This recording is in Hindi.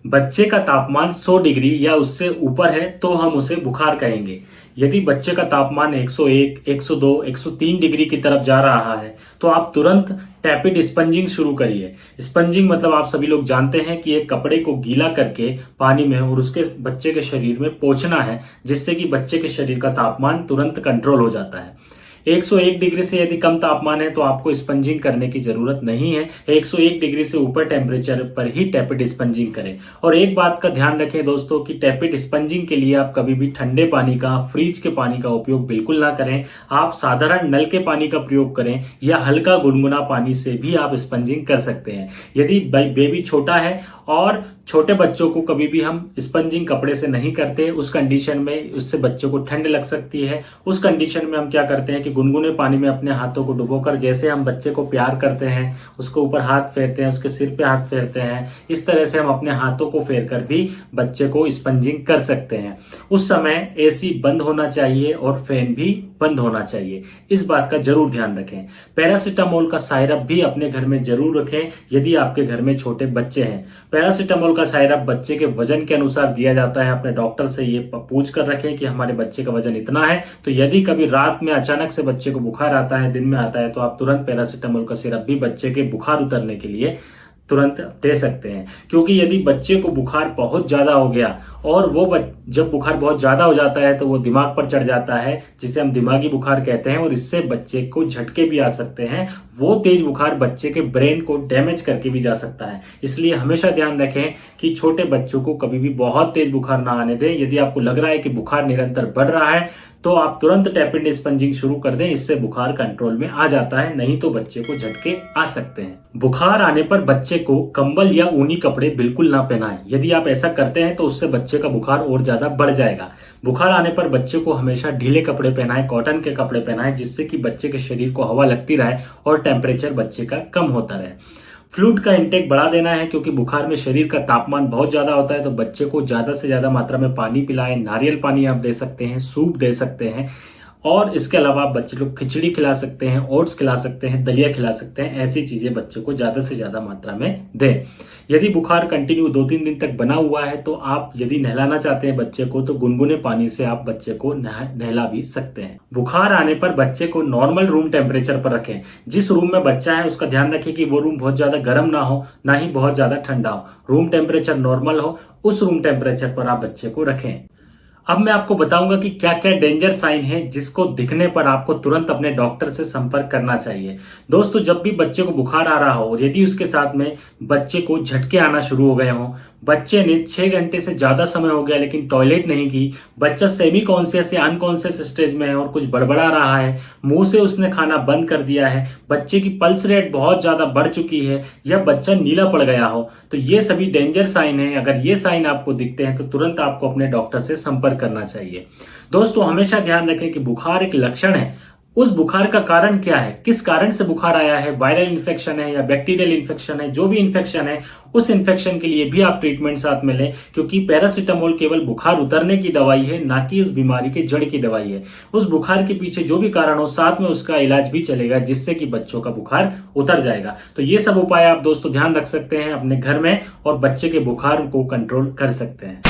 बच्चे का तापमान 100 डिग्री या उससे ऊपर है तो हम उसे बुखार कहेंगे। यदि बच्चे का तापमान 101, 102, 103 डिग्री की तरफ जा रहा है तो आप तुरंत टैपिड स्पंजिंग शुरू करिए। स्पंजिंग मतलब आप सभी लोग जानते हैं कि एक कपड़े को गीला करके पानी में और उसके बच्चे के शरीर में पोंछना है, जिससे कि बच्चे के शरीर का तापमान तुरंत कंट्रोल हो जाता है। 101 डिग्री से यदि कम तापमान है तो आपको स्पंजिंग करने की जरूरत नहीं है। 101 डिग्री से ऊपर टेम्परेचर पर ही टैपिड स्पंजिंग करें। और एक बात का ध्यान रखें दोस्तों कि टैपिड स्पंजिंग के लिए आप कभी भी ठंडे पानी का, फ्रिज के पानी का उपयोग बिल्कुल ना करें। आप साधारण नल के पानी का प्रयोग करें या हल्का गुनगुना पानी से भी आप स्पंजिंग कर सकते हैं। यदि बेबी छोटा है और छोटे बच्चों को कभी भी हम स्पंजिंग कपड़े से नहीं करते, उस कंडीशन में उससे बच्चों को ठंड लग सकती है। उस कंडीशन में हम क्या करते हैं कि गुनगुने पानी में अपने हाथों को डुबोकर, जैसे हम बच्चे को प्यार करते हैं, उसको ऊपर हाथ फेरते हैं, उसके सिर पे हाथ फेरते हैं, इस तरह से हम अपने हाथों को फेर कर भी बच्चे को स्पंजिंग कर सकते हैं। उस समय एसी बंद होना चाहिए और फैन भी बंद होना चाहिए। इस बात का जरूर ध्यान रखें। पैरासीटामोल का सायरप भी अपने घर में जरूर रखें यदि आपके घर में छोटे बच्चे हैं। पैरासीटामोल का सायरप बच्चे के वजन के अनुसार दिया जाता है। अपने डॉक्टर से ये पूछ कर रखें कि हमारे बच्चे का वजन इतना है, तो यदि कभी रात में अचानक से बच्चे को बुखार आता है, दिन में आता है, तो आप तुरंत पैरासीटामोल का सिरप भी बच्चे के बुखार उतरने के लिए तुरंत दे सकते हैं। क्योंकि यदि बच्चे को बुखार बहुत ज्यादा हो गया और वो जब बुखार बहुत ज्यादा हो जाता है तो वो दिमाग पर चढ़ जाता है, जिसे हम दिमागी बुखार कहते हैं, और इससे बच्चे को झटके भी आ सकते हैं। वो तेज बुखार बच्चे के ब्रेन को डैमेज करके भी जा सकता है। इसलिए हमेशा ध्यान रखें कि छोटे बच्चों को कभी भी बहुत तेज बुखार ना आने दें। यदि आपको लग रहा है कि बुखार निरंतर बढ़ रहा है तो आप तुरंत टैपिड स्पंजिंग शुरू कर दें। इससे बुखार कंट्रोल में आ जाता है, नहीं तो बच्चे को झटके आ सकते हैं। बुखार आने पर बच्चे को कंबल या ऊनी कपड़े बिल्कुल ना पहनाएं। यदि आप ऐसा करते हैं तो उससे बच्चे का बुखार और ज्यादा बढ़ जाएगा। बुखार आने पर बच्चे को हमेशा ढीले कपड़े पहनाएं, कॉटन के कपड़े पहनाएं, जिससे कि बच्चे के शरीर को हवा लगती रहे और टेम्परेचर बच्चे का कम होता रहे। फ्लूइड का इंटेक बढ़ा देना है, क्योंकि बुखार में शरीर का तापमान बहुत ज्यादा होता है। तो बच्चे को ज्यादा से ज्यादा मात्रा में पानी पिलाएं। नारियल पानी आप दे सकते हैं, सूप दे सकते हैं, और इसके अलावा बच्चे को खिचड़ी खिला सकते हैं, ओट्स खिला सकते हैं, दलिया खिला सकते हैं। ऐसी चीजें बच्चे को ज्यादा से ज्यादा मात्रा में दें। यदि बुखार कंटिन्यू 2-3 दिन तक बना हुआ है तो आप यदि नहलाना चाहते हैं बच्चे को तो गुनगुने पानी से आप बच्चे को नहला भी सकते हैं। बुखार आने पर बच्चे को नॉर्मल रूम टेम्परेचर पर रखें। जिस रूम में बच्चा है उसका ध्यान रखें कि वो रूम बहुत ज्यादा गर्म ना हो, ना ही बहुत ज्यादा ठंडा हो। रूम टेम्परेचर नॉर्मल हो, उस रूम टेम्परेचर पर आप बच्चे को रखें। अब मैं आपको बताऊंगा कि क्या क्या डेंजर साइन है जिसको दिखने पर आपको तुरंत अपने डॉक्टर से संपर्क करना चाहिए। दोस्तों, जब भी बच्चे को बुखार आ रहा हो और यदि उसके साथ में बच्चे को झटके आना शुरू हो गए हों, बच्चे ने 6 घंटे से ज्यादा समय हो गया लेकिन टॉयलेट नहीं की, बच्चा सेमी कॉन्शियस या अनकॉन्शियस स्टेज में है और कुछ बड़बड़ा रहा है, मुंह से उसने खाना बंद कर दिया है, बच्चे की पल्स रेट बहुत ज्यादा बढ़ चुकी है, या बच्चा नीला पड़ गया हो, तो ये सभी डेंजर साइन है। अगर ये साइन आपको दिखते हैं तो तुरंत आपको अपने डॉक्टर से संपर्क करना चाहिए। दोस्तों, हमेशा ध्यान रखें कि बुखार एक लक्षण है। उस बुखार का कारण क्या है, किस कारण से बुखार आया है, वायरल इन्फेक्शन है या बैक्टीरियल इन्फेक्शन है, जो भी इन्फेक्शन है उस इन्फेक्शन के लिए भी आप ट्रीटमेंट साथ में लें। क्योंकि पैरासीटामोल केवल बुखार उतरने की दवाई है, ना कि उस बीमारी के जड़ की दवाई है। उस बुखार के पीछे जो भी कारण हो साथ में उसका इलाज भी चलेगा, जिससे कि बच्चों का बुखार उतर जाएगा। तो ये सब उपाय आप दोस्तों ध्यान रख सकते हैं अपने घर में और बच्चे के बुखार को कंट्रोल कर सकते हैं।